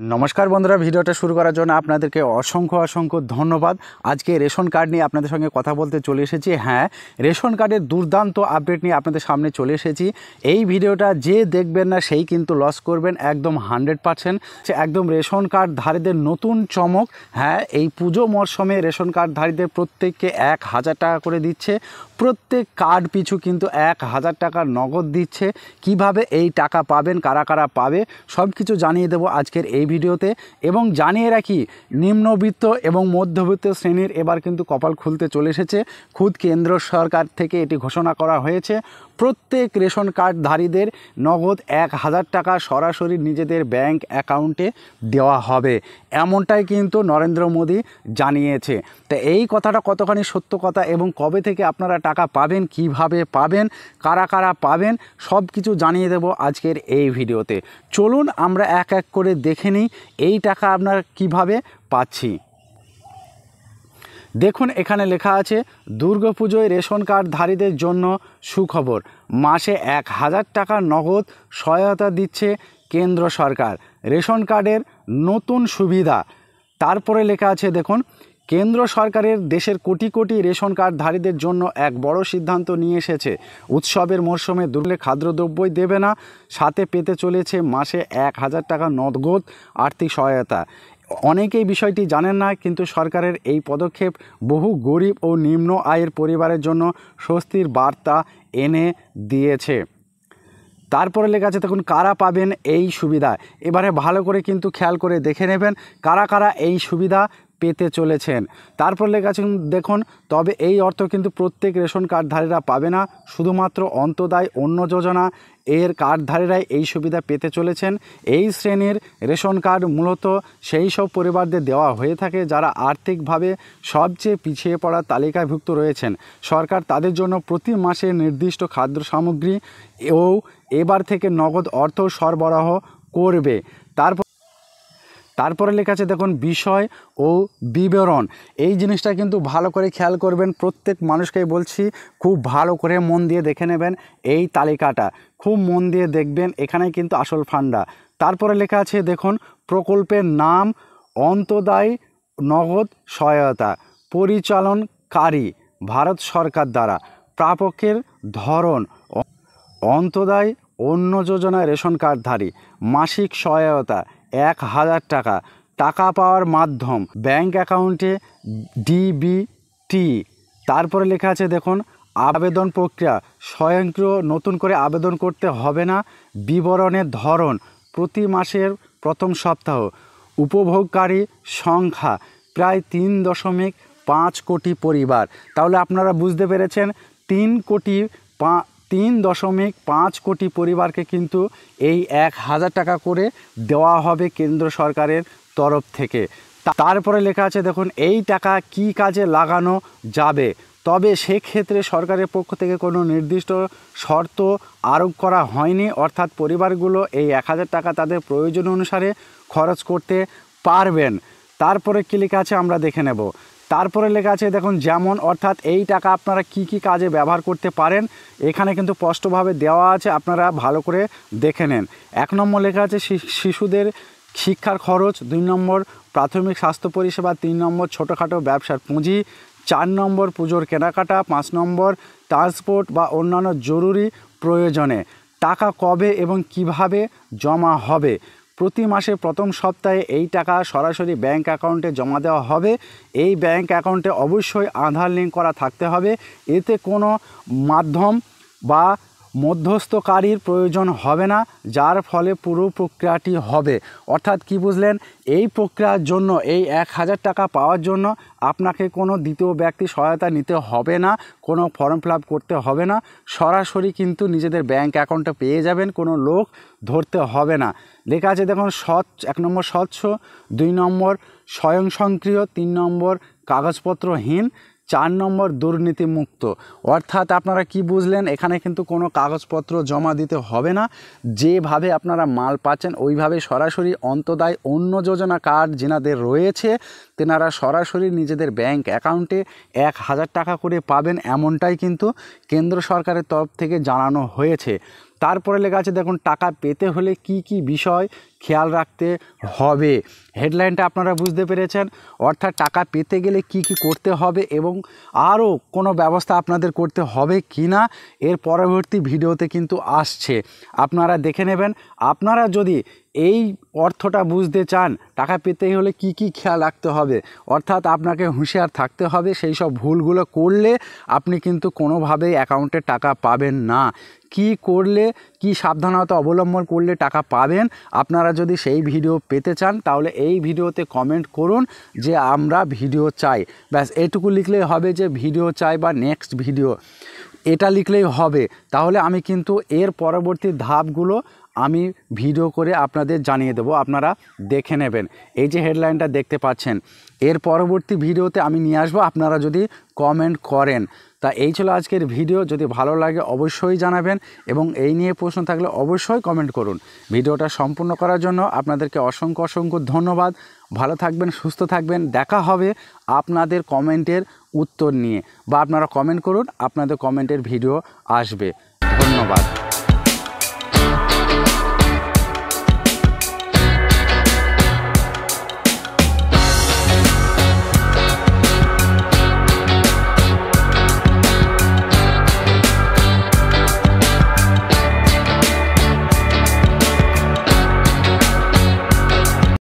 নমস্কার বন্ধুরা, ভিডিওটা শুরু করার জন্য আপনাদেরকে অসংখ্য ধন্যবাদ। আজকে রেশন কার্ড নিয়ে আপনাদের সঙ্গে কথা বলতে চলে এসেছি। হ্যাঁ, রেশন কার্ডের দুর্দান্ত আপডেট নিয়ে আপনাদের সামনে চলে এসেছি। এই ভিডিওটা যে দেখবেন না সেই কিন্তু লস করবেন, একদম 100%। একদম রেশন কার্ডধারীদের নতুন চমক। হ্যাঁ, এই পুজো মরশুমে রেশন কার্ডধারীদের প্রত্যেককে 1000 টাকা করে দিচ্ছে। প্রত্যেক কার্ড পিছু কিন্তু 1000 টাকার নগদ দিচ্ছে। কিভাবে এই টাকা পাবেন, কারা কারা পাবে, সব কিছু জানিয়ে দেবো আজকের এই ভিডিওতে। এবং জানিয়ে রাখি, নিম্নবিত্ত এবং মধ্যবিত্ত শ্রেণীর এবার কিন্তু কপাল খুলতে চলে এসেছে। খুদ কেন্দ্র সরকার থেকে এটি ঘোষণা করা হয়েছে। প্রত্যেক রেশন কার্ডধারীদের নগদ 1000 টাকা সরাসরি নিজেদের ব্যাংক অ্যাকাউন্টে দেওয়া হবে, এমনটাই কিন্তু নরেন্দ্র মোদী জানিয়েছে। তো এই কথাটা কতখানি সত্য কথা এবং কবে থেকে আপনারা টাকা পাবেন, কিভাবে পাবেন, কারা কারা পাবেন, সব কিছু জানিয়ে দেব আজকের এই ভিডিওতে। চলুন আমরা এক এক করে দেখে নিই এই টাকা আপনারা কিভাবে পাচ্ছি। দেখুন, এখানে লেখা আছে দুর্গাপুজোয় রেশন কার্ডধারীদের জন্য সুখবর, মাসে 1000 টাকা নগদ সহায়তা দিচ্ছে কেন্দ্র সরকার। রেশন কার্ডের নতুন সুবিধা। তারপরে লেখা আছে দেখুন, কেন্দ্র সরকারের দেশের কোটি কোটি রেশন কার্ডধারীদের জন্য এক বড় সিদ্ধান্ত নিয়ে এসেছে। উৎসবের মরশুমে দুর্লে খাদ্যদ্রব্যই দেবে না, সাথে পেতে চলেছে মাসে 1000 টাকা নগদ আর্থিক সহায়তা। অনেকেই বিষয়টি জানেন না, কিন্তু সরকারের এই পদক্ষেপ বহু গরিব ও নিম্ন আয়ের পরিবারের জন্য স্বস্তির বার্তা এনে দিয়েছে। তারপরে লেখা আছে দেখুন, কারা পাবেন এই সুবিধা। এবারে ভালো করে কিন্তু খেয়াল করে দেখে নেবেন কারা কারা এই সুবিধা পেতে চলেছেন। তারপর লেখা আছে দেখুন, তবে এই অর্থ কিন্তু প্রত্যেক রেশন কার্ডধারীরা পাবে না, শুধুমাত্র অন্তোদয় অন্ন যোজনা এর কার্ডধারীরাই এই সুবিধা পেতে চলেছেন। এই শ্রেণীর রেশন কার্ড মূলত সেই সব পরিবারদের দেওয়া হয়ে থাকে যারা আর্থিকভাবে সবচেয়ে পিছিয়ে পড়া তালিকাভুক্ত রয়েছেন। সরকার তাদের জন্য প্রতি মাসে নির্দিষ্ট খাদ্য সামগ্রী ও এবার থেকে নগদ অর্থ সরবরাহ করবে। তারপরে লেখা আছে দেখুন, বিষয় ও বিবরণ। এই জিনিসটা কিন্তু ভালো করে খেয়াল করবেন, প্রত্যেক মানুষকেই বলছি খুব ভালো করে মন দিয়ে দেখে নেবেন। এই তালিকাটা খুব মন দিয়ে দেখবেন, এখানে কিন্তু আসল ফান্ডা। তারপরে লেখা আছে দেখুন, প্রকল্পের নাম অন্তোদয় নগদ সহায়তা, পরিচালনকারী ভারত সরকার দ্বারা, প্রাপকের ধরন অন্তোদয় অন্ন যোজনা রেশন কার্ডধারী, মাসিক সহায়তা 1000 টাকা, টাকা পাওয়ার মাধ্যম ব্যাংক অ্যাকাউন্টে ডিবিটি। তারপরে লেখা আছে দেখুন, আবেদন প্রক্রিয়া স্বয়ংক্রিয়, নতুন করে আবেদন করতে হবে না। বিবরণের ধরন প্রতি মাসের প্রথম সপ্তাহ, উপভোগকারী সংখ্যা প্রায় 3.5 কোটি পরিবার। তাহলে আপনারা বুঝতে পেরেছেন, 3.5 কোটি পরিবারকে কিন্তু এই 1000 টাকা করে দেওয়া হবে কেন্দ্র সরকারের তরফ থেকে। তারপরে লেখা আছে দেখুন, এই টাকা কি কাজে লাগানো যাবে। তবে সেক্ষেত্রে সরকারের পক্ষ থেকে কোনো নির্দিষ্ট শর্ত আরোপ করা হয়নি, অর্থাৎ পরিবারগুলো এই 1000 টাকা তাদের প্রয়োজন অনুসারে খরচ করতে পারবেন। তারপরে কী লেখা আছে আমরা দেখে নেব। তারপরে লেখা আছে দেখুন, যেমন, অর্থাৎ এই টাকা আপনারা কি কি কাজে ব্যবহার করতে পারেন, এখানে কিন্তু স্পষ্টভাবে দেওয়া আছে, আপনারা ভালো করে দেখে নেন। 1 নম্বর লেখা আছে শিশুদের শিক্ষার খরচ, 2 নম্বর প্রাথমিক স্বাস্থ্য পরিষেবা, 3 নম্বর ছোটোখাটো ব্যবসার পুঁজি, 4 নম্বর পুজোর কেনাকাটা, 5 নম্বর ট্রান্সপোর্ট বা অন্যান্য জরুরি প্রয়োজনে। টাকা কবে এবং কিভাবে জমা হবে। প্রতি মাসে প্রথম সপ্তাহে এই টাকা সরাসরি ব্যাংক অ্যাকাউন্টে জমা দেওয়া হবে। এই ব্যাংক অ্যাকাউন্টে অবশ্যই আধার লিঙ্ক করা থাকতে হবে। এতে কোনো মাধ্যম বা মধ্যস্থকারীর প্রয়োজন হবে না, যার ফলে পুরো প্রক্রিয়াটি হবে। অর্থাৎ কি বুঝলেন, এই প্রক্রিয়ার জন্য, এই 1000 টাকা পাওয়ার জন্য আপনাকে কোনো দ্বিতীয় ব্যক্তি সহায়তা নিতে হবে না, কোনো ফর্ম ফিল আপ করতে হবে না, সরাসরি কিন্তু নিজেদের ব্যাংক অ্যাকাউন্টে পেয়ে যাবেন, কোনো লোক ধরতে হবে না। লেখা আছে দেখুন, 1 নম্বর স্বচ্ছ, 2 নম্বর স্বয়ংসক্রিয়, 3 নম্বর কাগজপত্রহীন, 4 নম্বর দুর্নীতিমুক্ত। অর্থাৎ আপনারা কি বুঝলেন, এখানে কিন্তু কোনো কাগজপত্র জমা দিতে হবে না, যেভাবে আপনারা মাল পাচ্ছেন ওইভাবে সরাসরি অন্তোদয় অন্ন যোজনা কার্ড যেনাদের রয়েছে তেনারা সরাসরি নিজেদের ব্যাংক অ্যাকাউন্টে 1000 টাকা করে পাবেন, এমনটাই কিন্তু কেন্দ্র সরকারের তরফ থেকে জানানো হয়েছে। তারপরে লেখা আছে দেখুন টাকা পেতে হলে কি কি বিষয় খেয়াল রাখতে হবে। হেডলাইনটা আপনারা বুঝতে পেরেছেন, অর্থাৎ টাকা পেতে গেলে কি কি করতে হবে এবং আরও কোনো ব্যবস্থা আপনাদের করতে হবে কি না এর পরবর্তী ভিডিওতে কিন্তু আসছে, আপনারা দেখে নেবেন। আপনারা যদি এই অর্থটা বুঝতে চান টাকা পেতে হলে কি কি খেয়াল রাখতে হবে, অর্থাৎ আপনাকে হুঁশিয়ার থাকতে হবে, সেই সব ভুলগুলো করলে আপনি কিন্তু কোনোভাবেই অ্যাকাউন্টে টাকা পাবেন না। কি করলে কি সাবধানতা অবলম্বন করলে টাকা পাবেন, আপনারা যদি সেই ভিডিও পেতে চান তাহলে এই ভিডিওতে কমেন্ট করুন যে আমরা ভিডিও চাই, ব্যাস এটুকু লিখলেই হবে যে ভিডিও চাই বা নেক্সট ভিডিও, এটা লিখলেই হবে। তাহলে আমি কিন্তু এর পরবর্তী ধাপগুলো আমি ভিডিও করে আপনাদের জানিয়ে দেবো, আপনারা দেখে নেবেন। এই যে হেডলাইনটা দেখতে পাচ্ছেন, এর পরবর্তী ভিডিওতে আমি নিয়ে আসবো আপনারা যদি কমেন্ট করেন। তা এই ছিল আজকের ভিডিও, যদি ভালো লাগে অবশ্যই জানাবেন এবং এই নিয়ে প্রশ্ন থাকলে অবশ্যই কমেন্ট করুন। ভিডিওটা সম্পূর্ণ করার জন্য আপনাদেরকে অসংখ্য অসংখ্য ধন্যবাদ। ভালো থাকবেন, সুস্থ থাকবেন, দেখা হবে আপনাদের কমেন্টের উত্তর নিয়ে, বা আপনারা কমেন্ট করুন, আপনাদের কমেন্টের ভিডিও আসবে। ধন্যবাদ।